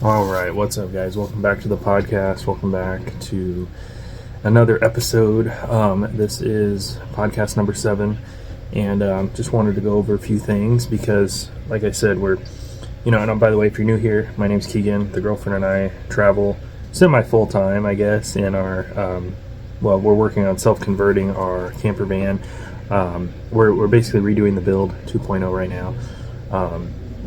All right, what's up, guys? Welcome back to the podcast. Welcome back to another episode. This is podcast number 7, and just wanted to go over a few things because, like I said, and by the way, if you're new here, my name's Kegan. The girlfriend and I travel semi-full time, I guess, in our, we're working on self-converting our camper van. We're basically redoing the build 2.0 right now.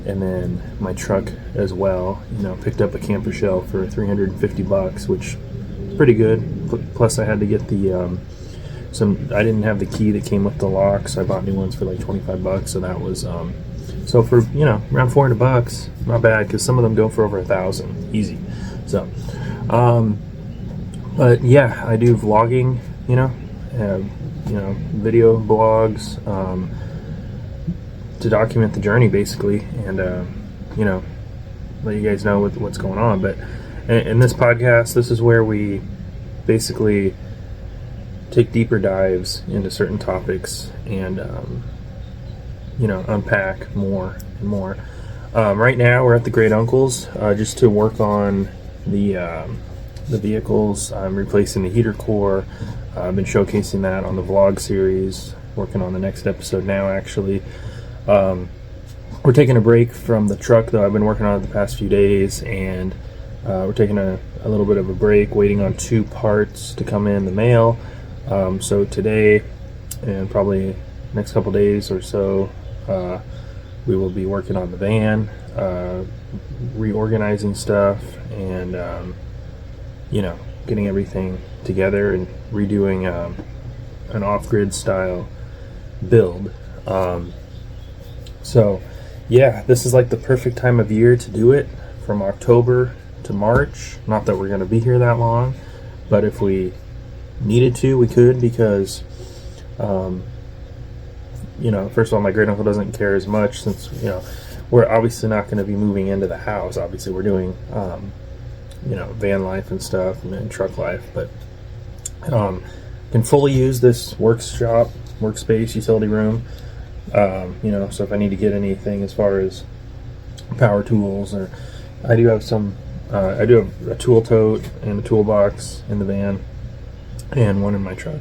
And then my truck as well, picked up a camper shell for $350, which is pretty good. Plus I had to get I didn't have the key that came with the lock, so I bought new ones for like $25. So that was, so for, around $400, not bad, because some of them go for over $1,000, easy. So, but yeah, I do vlogging, video blogs, to document the journey basically, and let you guys know what's going on. But in this podcast, this is where we basically take deeper dives into certain topics and unpack more and more. Right now we're at the Great Uncle's just to work on the vehicles. I'm replacing the heater core. I've been showcasing that on the vlog series, working on the next episode now actually. We're taking a break from the truck, though. I've been working on it the past few days, and we're taking a little bit of a break, waiting on 2 parts to come in the mail. So today, and probably next couple days or so, we will be working on the van, reorganizing stuff, and getting everything together and redoing an off-grid style build. So yeah, this is like the perfect time of year to do it, from October to March. Not that we're going to be here that long, but if we needed to, we could, because first of all, my great uncle doesn't care as much, since we're obviously not going to be moving into the house. Obviously we're doing van life and stuff, and truck life, but can fully use this workspace, utility room. So if I need to get anything as far as power tools, or I do have a tool tote and a toolbox in the van, and one in my truck,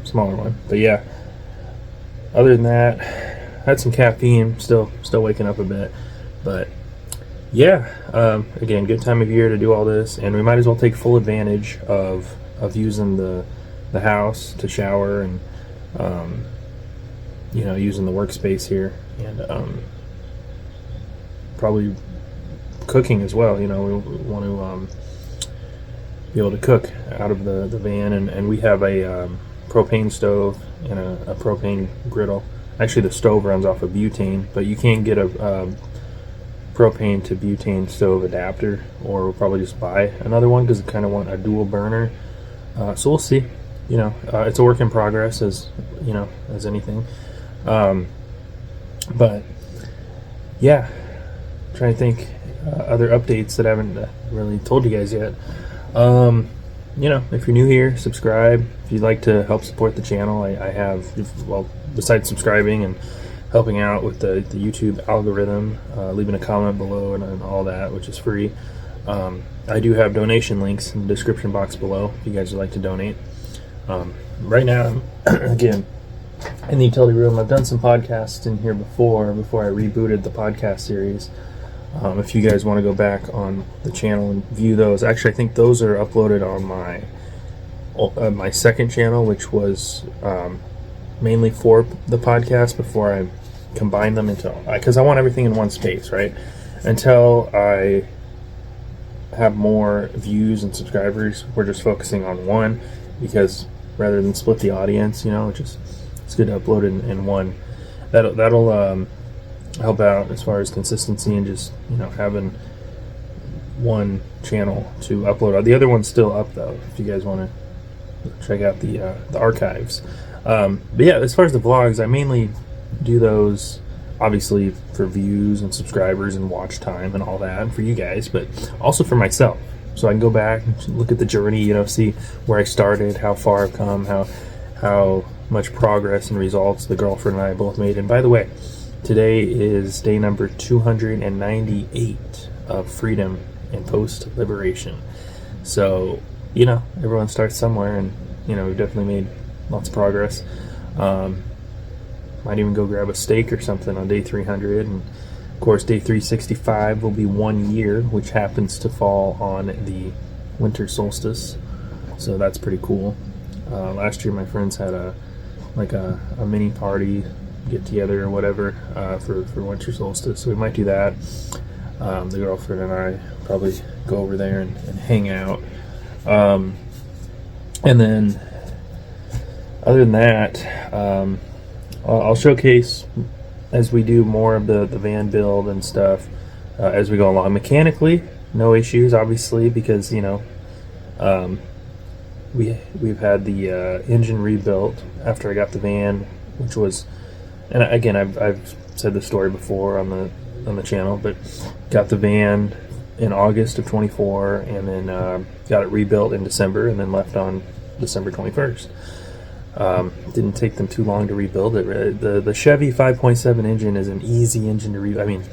smaller one. But yeah, other than that, I had some caffeine, still waking up a bit, but yeah, again, good time of year to do all this, and we might as well take full advantage of using the house to shower, and using the workspace here, and probably cooking as well. We want to be able to cook out of the van, and we have a propane stove and a propane griddle. Actually, the stove runs off of butane, but you can get a propane to butane stove adapter, or we'll probably just buy another one, because I kind of want a dual burner. So we'll see. It's a work in progress, as anything. But yeah, trying to think other updates that I haven't really told you guys yet. If you're new here, subscribe. If you'd like to help support the channel, I have, besides subscribing and helping out with the YouTube algorithm, leaving a comment below and all that, which is free. I do have donation links in the description box below if you guys would like to donate. Right now, again, in the utility room, I've done some podcasts in here before I rebooted the podcast series. If you guys want to go back on the channel and view those, actually I think those are uploaded on my second channel, which was mainly for the podcast, before I combined them into, because I want everything in one space, right? Until I have more views and subscribers, we're just focusing on one, because rather than split the audience, it's good to upload it in one. That'll help out as far as consistency, and just having one channel to upload. The other one's still up, though, if you guys want to check out the archives. But yeah, as far as the vlogs, I mainly do those obviously for views and subscribers and watch time and all that, and for you guys, but also for myself, so I can go back and look at the journey, see where I started, how far I've come, how much progress and results the girlfriend and I both made. And by the way, today is day number 298 of freedom and post-liberation. So, you know, everyone starts somewhere, and, you know, we've definitely made lots of progress. Might even go grab a steak or something on day 300. And, of course, day 365 will be 1 year, which happens to fall on the winter solstice. So that's pretty cool. Last year, my friends had a mini party, get together or whatever, for winter solstice. So we might do that. The girlfriend and I probably go over there and hang out. And then, other than that, I'll showcase as we do more of the van build and stuff as we go along. Mechanically, no issues, obviously, because, you know, we've had the engine rebuilt after I got the van, which was, and again, I've said the story before on the channel, but got the van in August of 24, and then got it rebuilt in December, and then left on December 21st. Didn't take them too long to rebuild it. The Chevy 5.7 engine is an easy engine to rebuild. I mean,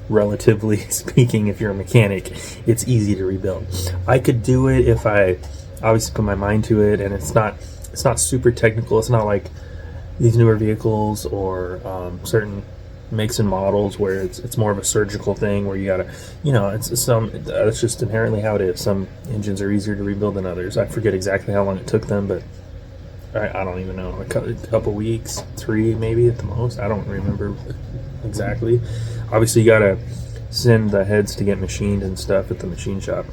relatively speaking, if you're a mechanic, it's easy to rebuild. I could do it if I obviously put my mind to it, and it's not super technical. It's not like these newer vehicles or certain makes and models where it's more of a surgical thing where you gotta, you know, it's just inherently how it is. Some engines are easier to rebuild than others. I forget exactly how long it took them, but I don't even know, a couple weeks, 3 maybe at the most. I don't remember exactly. Obviously, you gotta send the heads to get machined and stuff at the machine shop.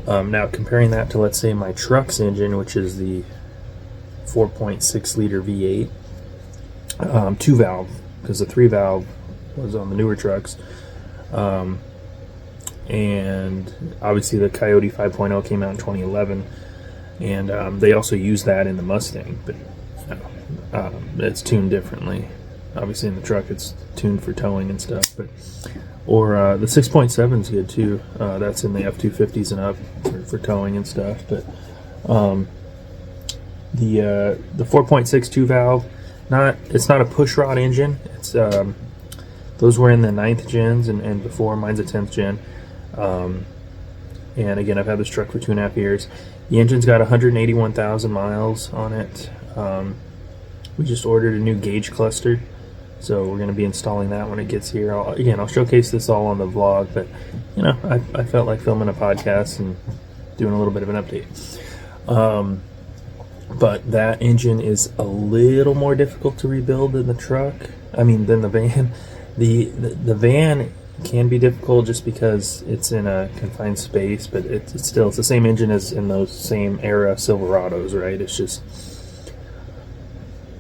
Now, comparing that to, let's say, my truck's engine, which is the 4.6 liter V8, 2 valve, because the 3 valve was on the newer trucks. And obviously, the Coyote 5.0 came out in 2011. And they also use that in the Mustang, but it's tuned differently. Obviously, in the truck, it's tuned for towing and stuff. But the 6.7 is good too. That's in the F250s and up for towing and stuff. But the 4.6 2 valve, it's not a push rod engine. It's those were in the 9th gens and before. Mine's a 10th gen. And again, I've had this truck for 2.5 years. The engine's got 181,000 miles on it. We just ordered a new gauge cluster, so we're going to be installing that when it gets here. I'll showcase this all on the vlog, but, you know, I felt like filming a podcast and doing a little bit of an update. But that engine is a little more difficult to rebuild than the truck. Than the van. The van can be difficult just because it's in a confined space, but it's still the same engine as in those same era Silverados, right? It's just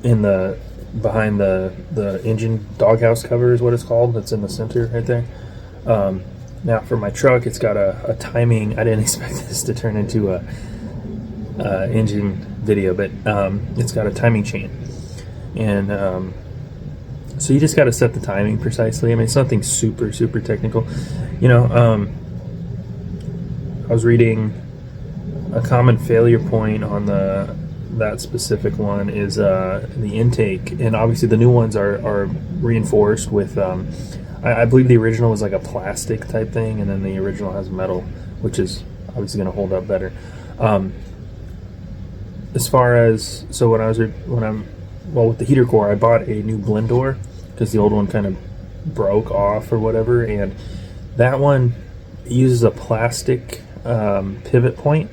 behind the engine doghouse cover is what it's called. That's in the center right there. Now for my truck, it's got a timing. I didn't expect this to turn into a engine video, but it's got a timing chain, and so you just got to set the timing precisely. It's nothing super technical. You know, I was reading a common failure point on that specific one is the intake, and obviously the new ones are reinforced with. I believe the original was like a plastic type thing, and then the original has metal, which is obviously going to hold up better. As far as with the heater core, I bought a new blend door because the old one kind of broke off or whatever, and that one uses a plastic pivot point,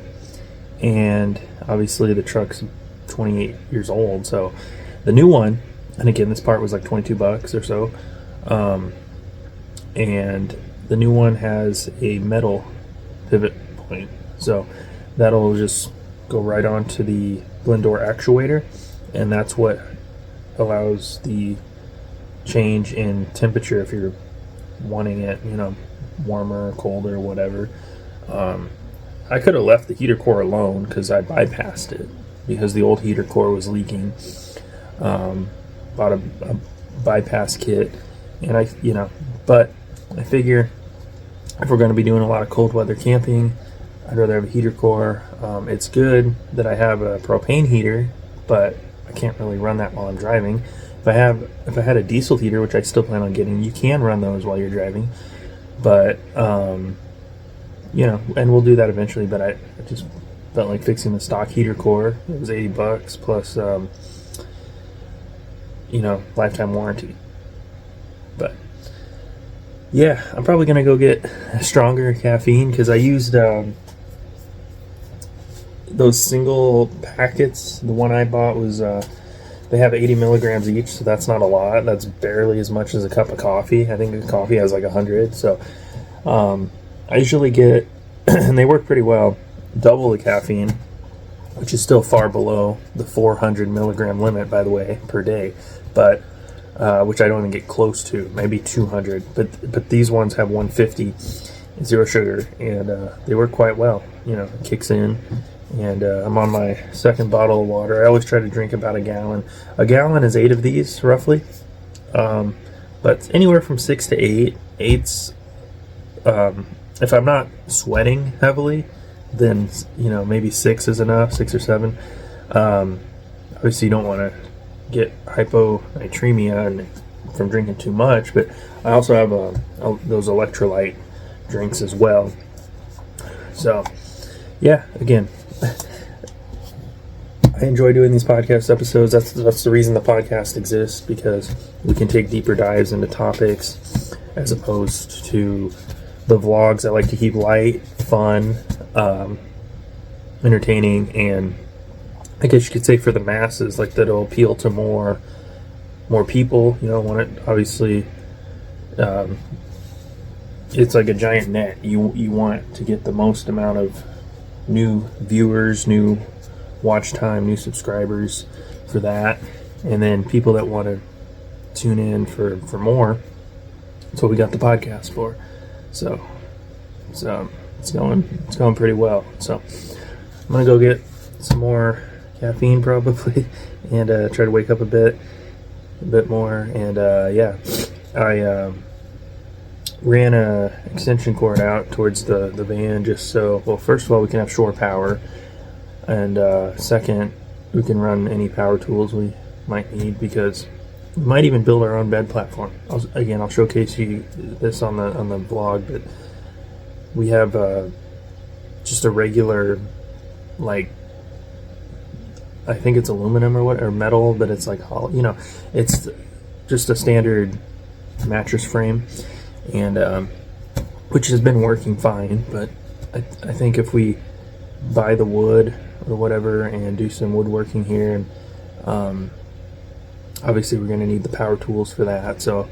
and obviously the truck's 28 years old, so the new one, and again this part was like $22 or so, and the new one has a metal pivot point, so that'll just go right onto the blend door actuator, and that's what allows the change in temperature if you're wanting it, you know, warmer, colder, whatever. I could have left the heater core alone because I bypassed it because the old heater core was leaking. Bought a bypass kit, and but I figure if we're going to be doing a lot of cold weather camping, I'd rather have a heater core. It's good that I have a propane heater, but I can't really run that while I'm driving. If I had a diesel heater, which I still plan on getting, you can run those while you're driving. But and we'll do that eventually. But I just felt like fixing the stock heater core. It was $80 plus lifetime warranty. But yeah, I'm probably gonna go get stronger caffeine because I used those single packets. The one I bought was they have 80 milligrams each, so that's not a lot. That's barely as much as a cup of coffee. I think a coffee has like 100. So I usually get, and they work pretty well, double the caffeine, which is still far below the 400 milligram limit, by the way, per day. But which I don't even get close to, maybe 200. But these ones have 150, zero sugar, and they work quite well. It kicks in. And I'm on my second bottle of water. I always try to drink about a gallon. A gallon is 8 of these, roughly. But anywhere from 6 to 8. 8's, if I'm not sweating heavily, then, maybe 6 is enough, 6 or 7. Obviously, you don't want to get hyponatremia from drinking too much. But I also have those electrolyte drinks as well. So, yeah, again, I enjoy doing these podcast episodes. That's the reason the podcast exists, because we can take deeper dives into topics as opposed to the vlogs. I like to keep light, fun, entertaining, and I guess you could say for the masses, like that'll appeal to more people. Want it, obviously. It's like a giant net. You want to get the most amount of new viewers, new watch time, new subscribers for that, and then people that want to tune in for more. That's what we got the podcast for. So it's going pretty well. So I'm gonna go get some more caffeine probably, and try to wake up a bit more. And I ran a extension cord out towards the van just so, well, first of all, we can have shore power, and second, we can run any power tools we might need, because we might even build our own bed platform. I'll showcase you this on the vlog, but we have just a regular, like, I think it's aluminum or metal, but it's like hollow, it's just a standard mattress frame, and which has been working fine. But I think if we buy the wood or whatever and do some woodworking here, and obviously we're going to need the power tools for that, so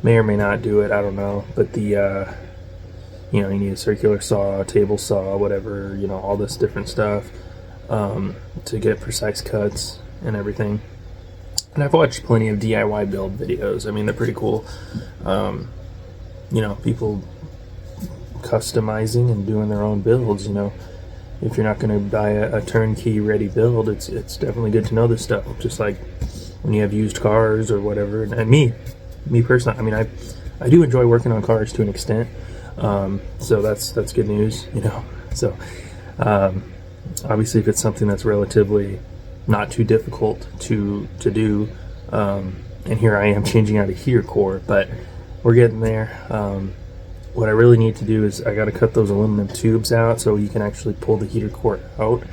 may or may not do it, I don't know. But the you need a circular saw, table saw, whatever, all this different stuff to get precise cuts and everything. And I've watched plenty of DIY build videos. I mean, they're pretty cool. People customizing and doing their own builds. If you're not going to buy a turnkey ready build, it's definitely good to know this stuff. Just like when you have used cars or whatever. And me personally, I mean, I do enjoy working on cars to an extent. So that's good news, So obviously, if it's something that's relatively not too difficult to do, and here I am changing out a heater core, but we're getting there. What I really need to do is I got to cut those aluminum tubes out so you can actually pull the heater core out.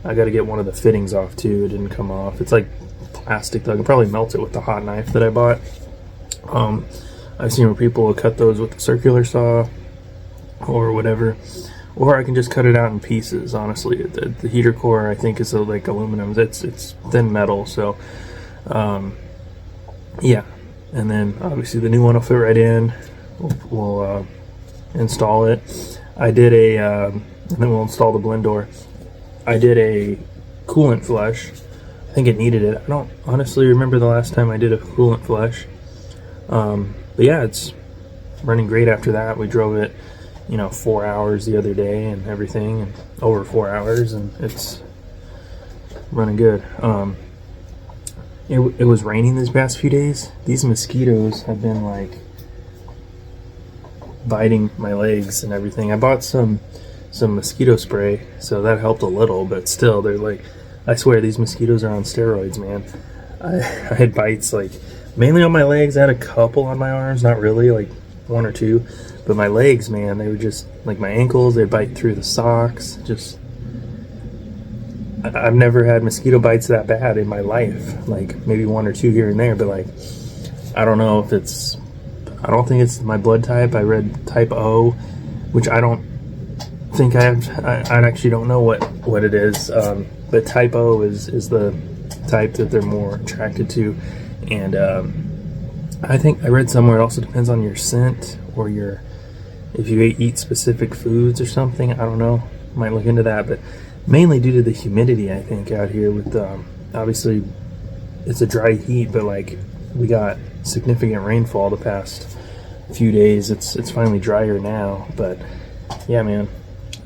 I got to get one of the fittings off too. It didn't come off. It's like plastic though. I can probably melt it with the hot knife that I bought. I've seen where people will cut those with a circular saw or whatever, or I can just cut it out in pieces. Honestly, the heater core, I think, is like aluminum. It's thin metal, so yeah. And then obviously the new one will fit right in. We'll install it. I did and then we'll install the blend door. I did a coolant flush. I think it needed it. I don't honestly remember the last time I did a coolant flush. But yeah, it's running great after that. We drove it, 4 hours the other day and everything, and over 4 hours, and it's running good. It was raining these past few days. These mosquitoes have been like biting my legs and everything. I bought some mosquito spray, so that helped a little, but still, they're like, I swear these mosquitoes are on steroids, man. I had bites like mainly on my legs. I had a couple on my arms, not really, like one or two, But my legs, man, they were just like my ankles, they'd bite through the socks. Just, I've never had mosquito bites that bad in my life. Like maybe one or two here and there, but like, I don't know if it's, I don't think it's my blood type. I read type O, which I don't think I have. I actually don't know what it is. But type O is the type that they're more attracted to. And I think I read somewhere it also depends on your scent or your, if you eat specific foods or something. I don't know. Might look into that, but mainly due to the humidity, I think, out here with obviously it's a dry heat, but like we got significant rainfall the past few days. It's finally drier now, but yeah, man.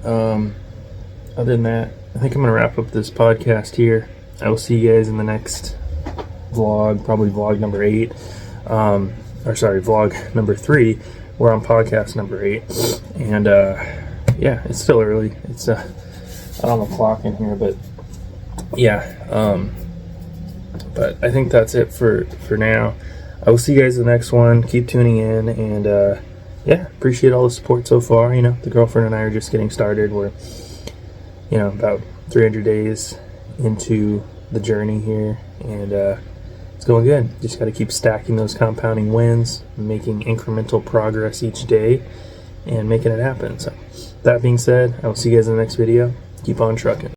Other than that, I think I'm gonna wrap up this podcast here. I will see you guys in the next vlog, probably vlog number 8, or sorry, vlog number 3. We're on podcast number 8, and yeah, it's still early. It's I don't have a clock in here, but yeah. But I think that's it for now. I will see you guys in the next one. Keep tuning in, and yeah, appreciate all the support so far. You know, the girlfriend and I are just getting started. We're, you know, about 300 days into the journey here, and it's going good. Just got to keep stacking those compounding wins, making incremental progress each day, and making it happen. So that being said, I will see you guys in the next video. Keep on trucking.